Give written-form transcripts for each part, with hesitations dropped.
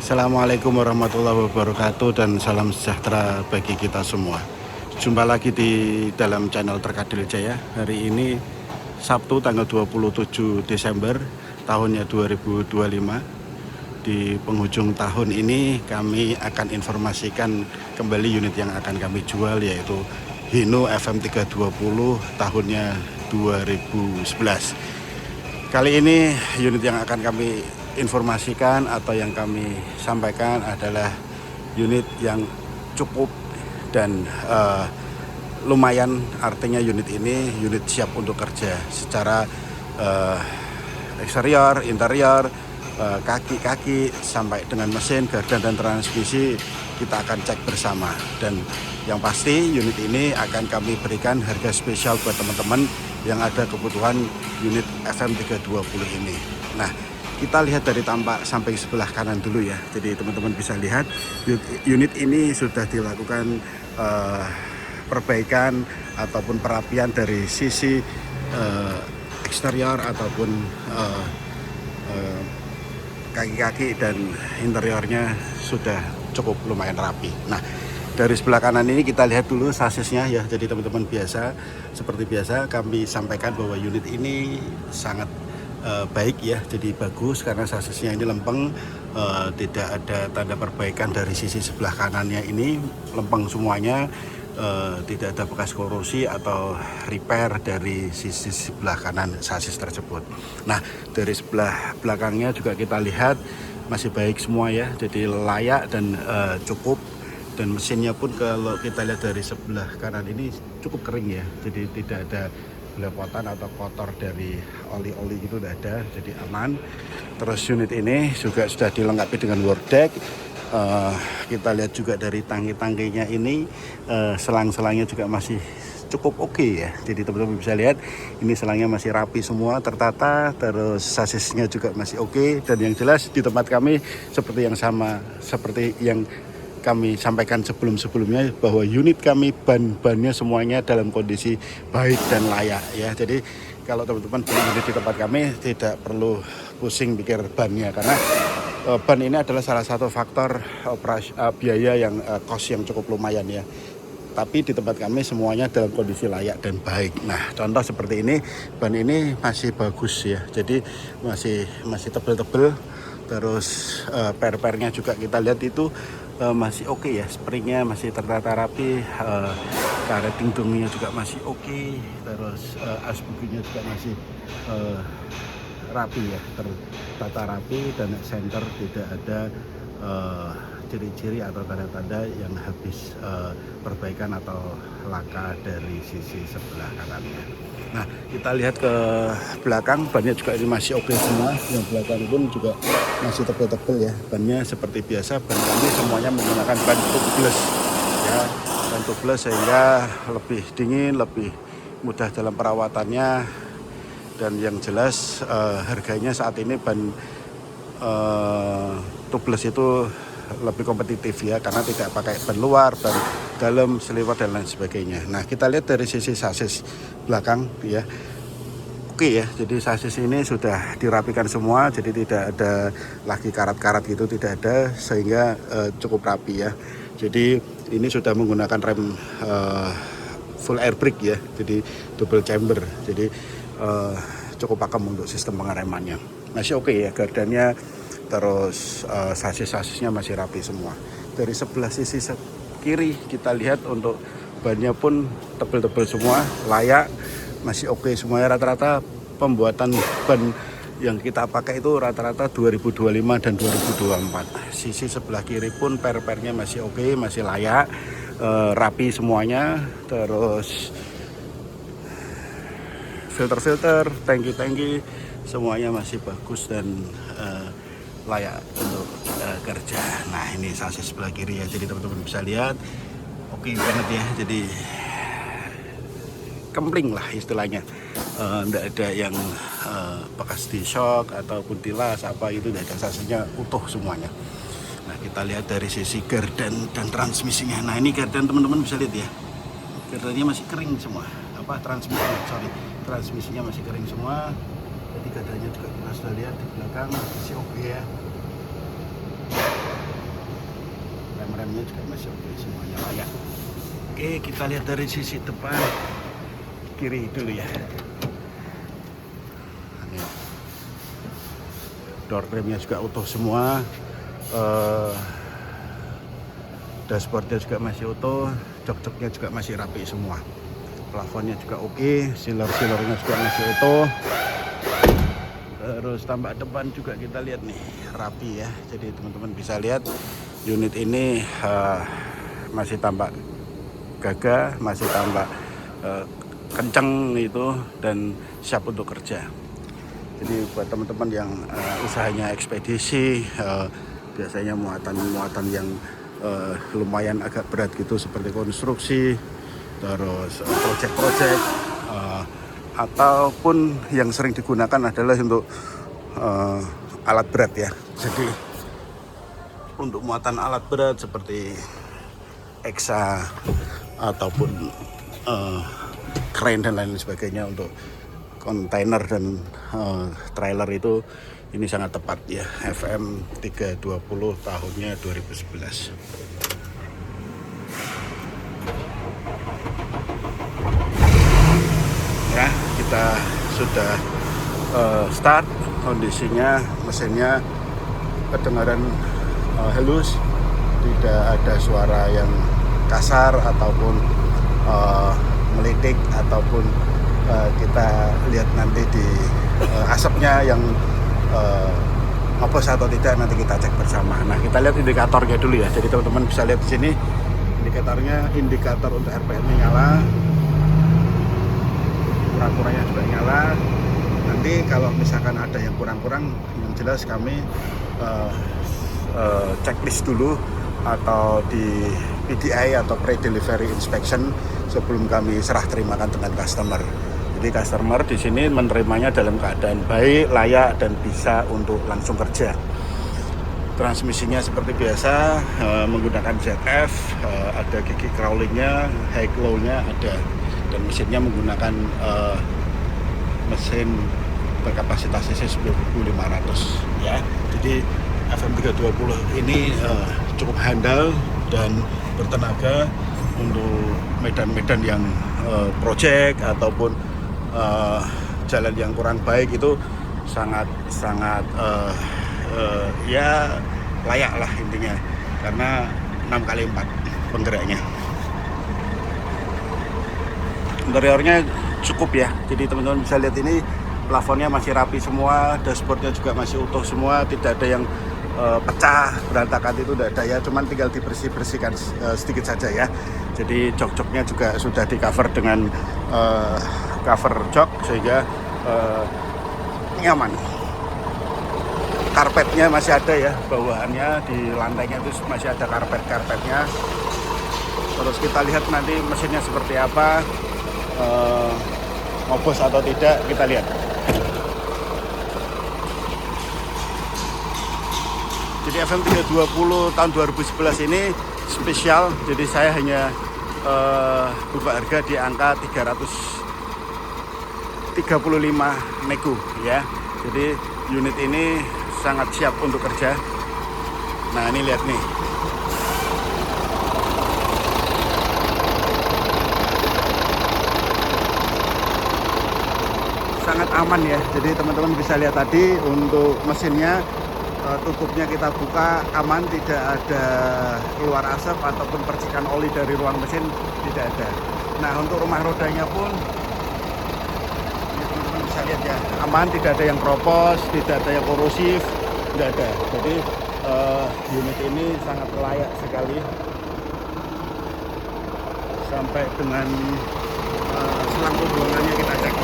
Assalamualaikum warahmatullahi wabarakatuh dan salam sejahtera bagi kita semua. Jumpa lagi di dalam channel Terkadil Jaya. Hari ini Sabtu tanggal 27 Desember tahunnya 2025. Di penghujung tahun ini kami akan informasikan kembali unit yang akan kami jual, yaitu Hino FM320 tahunnya 2011. Kali ini unit yang akan kami informasikan atau yang kami sampaikan adalah unit yang cukup dan lumayan. Artinya unit ini unit siap untuk kerja secara eksterior, interior, kaki-kaki sampai dengan mesin, gardan dan transmisi kita akan cek bersama. Dan yang pasti unit ini akan kami berikan harga spesial buat teman-teman yang ada kebutuhan unit FM320 ini. Nah, kita lihat dari tampak samping sebelah kanan dulu ya. Jadi teman-teman bisa lihat unit ini sudah dilakukan perbaikan ataupun perapian dari sisi eksterior ataupun kaki-kaki, dan interiornya sudah cukup lumayan rapi. Nah, dari sebelah kanan ini kita lihat dulu sasisnya ya. Jadi teman-teman seperti biasa kami sampaikan bahwa unit ini sangat baik ya. Jadi bagus karena sasisnya ini lempeng, tidak ada tanda perbaikan dari sisi sebelah kanannya, ini lempeng semuanya. Tidak ada bekas korosi atau repair dari sisi sebelah kanan sasis tersebut. Nah, dari sebelah belakangnya juga kita lihat masih baik semua ya. Jadi layak dan cukup. Dan mesinnya pun kalau kita lihat dari sebelah kanan ini cukup kering ya. Jadi tidak ada belepotan atau kotor dari oli-oli itu, tidak ada. Jadi aman. Terus unit ini juga sudah dilengkapi dengan work deck. Kita lihat juga dari tangki-tangkinya ini, selang-selangnya juga masih cukup oke ya. Jadi teman-teman bisa lihat ini selangnya masih rapi semua, tertata. Terus sasisnya juga masih oke. Dan yang jelas di tempat kami seperti yang kami sampaikan sebelumnya, bahwa unit kami ban-bannya semuanya dalam kondisi baik dan layak ya. Jadi kalau teman-teman beli unit di tempat kami tidak perlu pusing pikir bannya, karena ban ini adalah salah satu faktor biaya yang cost yang cukup lumayan ya. Tapi di tempat kami semuanya dalam kondisi layak dan baik. Nah, contoh seperti ini, ban ini masih bagus ya. Jadi masih tebel-tebel. Terus per-pernya juga kita lihat itu masih oke ya. Springnya masih tertata rapi, karet dingdongnya juga masih oke. Terus asbuginya juga masih rapi ya, tertata rapi, dan center tidak ada ciri-ciri atau tanda-tanda yang habis perbaikan atau laka dari sisi sebelah kanannya. Nah, kita lihat ke belakang, bannya juga ini masih oke semua. Yang belakang pun juga masih tebel-tebel ya. Bannya seperti biasa, ban kami semuanya menggunakan ban tubeless ya, ban tubeless sehingga lebih dingin, lebih mudah dalam perawatannya. Dan yang jelas harganya saat ini ban tubeless itu lebih kompetitif ya, karena tidak pakai ban luar, ban dalam, seliwet dan lain sebagainya. Nah, kita lihat dari sisi sasis belakang ya. Oke ya, jadi sasis ini sudah dirapikan semua, jadi tidak ada lagi karat-karat gitu, tidak ada, sehingga cukup rapi ya. Jadi ini sudah menggunakan rem full air brake ya, jadi double chamber. Jadi cukup pakem untuk sistem pengeremannya. Masih oke ya, gardannya, terus sasis-sasisnya masih rapi semua. Dari sebelah sisi kiri kita lihat untuk bannya pun tebel-tebel semua, layak, masih oke semuanya. Rata-rata pembuatan ban yang kita pakai itu rata-rata 2025 dan 2024. Sisi sebelah kiri pun per-pernya masih oke, masih layak, rapi semuanya. Terus filter-filter, tangki-tangki semuanya masih bagus dan layak untuk kerja. Nah, ini sasis sebelah kiri ya. Jadi teman-teman bisa lihat oke banget ya. Jadi kempling lah istilahnya. Tidak ada yang bekas di shock ataupun dilas apa itu, tidak ada. Sasisnya utuh semuanya. Nah, kita lihat dari sisi gardan dan transmisinya. Nah, ini gardan teman-teman bisa lihat ya. Gardannya masih kering semua. Transmisinya masih kering semua. Jadi gardannya juga kita sudah lihat di belakang masih oke ya. remnya juga masih oke, semuanya layak. Oke, kita lihat dari sisi depan kiri dulu ya. Ini door remnya juga utuh semua, dashboardnya juga masih utuh, jok-joknya juga masih rapi semua, plafonnya juga oke, siler-silernya juga masih utuh. Terus tampak depan juga kita lihat nih rapi ya, jadi teman-teman bisa lihat unit ini masih tampak gagah, masih tampak kenceng itu dan siap untuk kerja. Jadi buat teman-teman yang usahanya ekspedisi, biasanya muatan yang lumayan agak berat gitu seperti konstruksi, terus proyek-proyek, ataupun yang sering digunakan adalah untuk alat berat ya. Jadi untuk muatan alat berat seperti eksa ataupun crane dan lain sebagainya untuk kontainer dan trailer itu ini sangat tepat ya. FM 320 tahunnya 2011. Ya, kita sudah start, kondisinya mesinnya kedengaran halus, tidak ada suara yang kasar ataupun melidik ataupun kita lihat nanti di asapnya yang ngopos atau tidak, nanti kita cek bersama. Nah, kita lihat indikatornya dulu ya. Jadi teman-teman bisa lihat di sini indikator untuk RPM-nya nyala, kurang-kurangnya juga nyala. Nanti kalau misalkan ada yang kurang-kurang, yang jelas kami checklist dulu atau di PDI atau pre-delivery inspection sebelum kami serah terimakan dengan customer. Jadi customer di sini menerimanya dalam keadaan baik, layak, dan bisa untuk langsung kerja. Transmisinya seperti biasa menggunakan ZF, ada gigi crawlingnya, high low-nya ada, dan mesinnya menggunakan mesin berkapasitas cc 9500 ya. Jadi FM 320 ini cukup handal dan bertenaga untuk medan-medan yang project ataupun jalan yang kurang baik itu sangat ya layak lah intinya, karena 6x4 penggeraknya. Interiornya cukup ya, jadi teman-teman bisa lihat ini plafonnya masih rapi semua, dashboardnya juga masih utuh semua, tidak ada yang pecah berantakan, itu tidak ada ya, cuman tinggal dibersihkan sedikit saja ya. Jadi jok-joknya juga sudah di cover dengan cover jok sehingga nyaman. Karpetnya masih ada ya, bawahannya di lantainya itu masih ada karpetnya. Terus kita lihat nanti mesinnya seperti apa, ngobos atau tidak, kita lihat. Jadi FM 320 tahun 2011 ini spesial, jadi saya hanya buka harga di angka 335 nego ya. Jadi unit ini sangat siap untuk kerja. Nah, ini lihat nih. Sangat aman ya. Jadi teman-teman bisa lihat tadi untuk mesinnya, tutupnya kita buka aman, tidak ada keluar asap ataupun percikan oli dari ruang mesin, tidak ada. Nah, untuk rumah rodanya pun teman-teman bisa lihat ya, aman, tidak ada yang keropos, tidak ada yang korosif, tidak ada. Jadi unit ini sangat layak sekali, sampai dengan selang pembuangannya kita cek.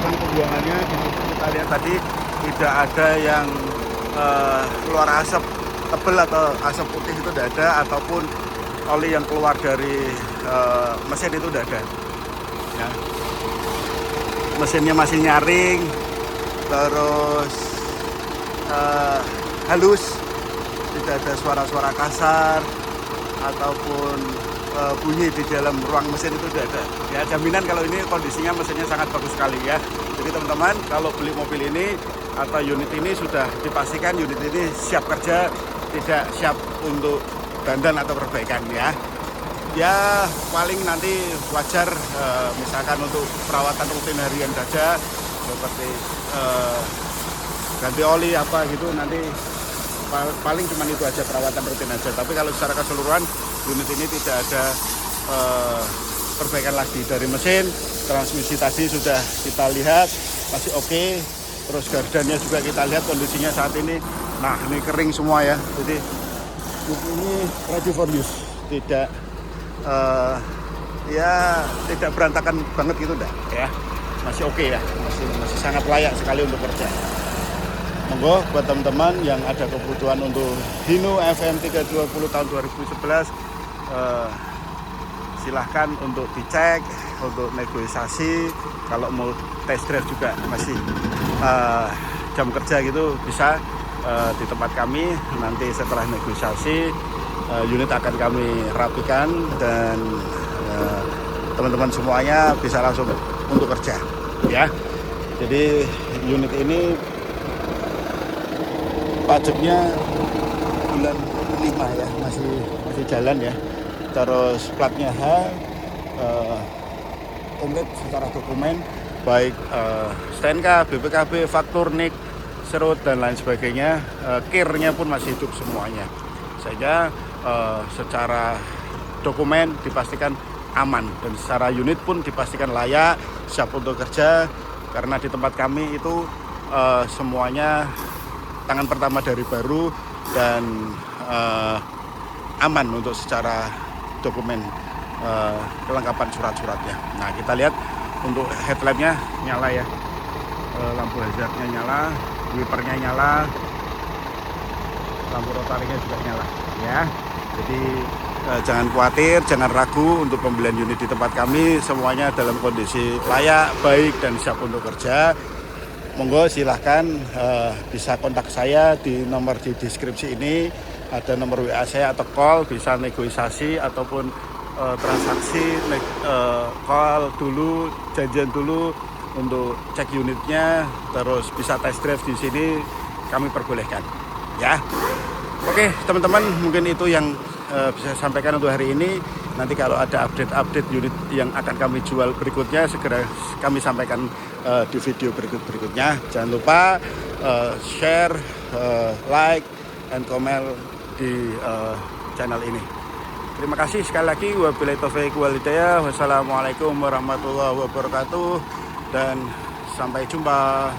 Pembuangannya kita lihat tadi tidak ada yang keluar asap tebal atau asap putih, itu tidak ada, ataupun oli yang keluar dari mesin itu udah ada ya. Mesinnya masih nyaring, terus halus, tidak ada suara-suara kasar ataupun bunyi di dalam ruang mesin itu udah ada ya. Jaminan kalau ini kondisinya mesinnya sangat bagus sekali ya. Jadi teman-teman kalau beli mobil ini atau unit ini sudah dipastikan unit ini siap kerja, tidak siap untuk dandan atau perbaikan ya. Ya paling nanti wajar misalkan untuk perawatan rutin harian saja seperti ganti oli apa gitu, nanti paling cuma itu aja, perawatan rutin aja. Tapi kalau secara keseluruhan unit ini tidak ada perbaikan lagi. Dari mesin, transmisi tadi sudah kita lihat masih oke. Terus gardannya juga kita lihat kondisinya saat ini, nah ini kering semua ya. Jadi ini ready for use, tidak ya tidak berantakan banget gitu dah ya, masih oke ya, masih sangat layak sekali untuk kerja. Monggo buat teman-teman yang ada kebutuhan untuk Hino FM 320 tahun 2011, silahkan untuk dicek, untuk negosiasi. Kalau mau test drive juga masih jam kerja gitu bisa di tempat kami. Nanti setelah negosiasi unit akan kami rapikan dan teman-teman semuanya bisa langsung untuk kerja ya. Jadi unit ini pajaknya bulan 5 ya, masih jalan ya. Terus platnya H, komplit secara dokumen, baik STNK, BPKB, faktur, NIK, serut dan lain sebagainya. Kirnya pun masih hidup semuanya. Sehingga secara dokumen dipastikan aman dan secara unit pun dipastikan layak, siap untuk kerja. Karena di tempat kami itu semuanya tangan pertama dari baru dan aman untuk secara dokumen, kelengkapan surat-suratnya. Nah kita lihat untuk headlampnya nyala ya, lampu hazardnya nyala, wipernya nyala, lampu rotarinya juga nyala ya. Jadi jangan khawatir, jangan ragu untuk pembelian unit di tempat kami, semuanya dalam kondisi layak, baik dan siap untuk kerja. Monggo silahkan bisa kontak saya di nomor di deskripsi ini, ada nomor WA saya atau call, bisa negosiasi ataupun transaksi, call dulu, janjian dulu untuk cek unitnya, terus bisa test drive di sini, kami perbolehkan ya. Oke teman-teman, mungkin itu yang bisa saya sampaikan untuk hari ini. Nanti kalau ada update unit yang akan kami jual berikutnya, segera kami sampaikan di video berikutnya. Jangan lupa share, like, and comment di channel ini. Terima kasih sekali lagi. Wabillahi taufiq wal hidayah. Wassalamualaikum warahmatullahi wabarakatuh. Dan sampai jumpa.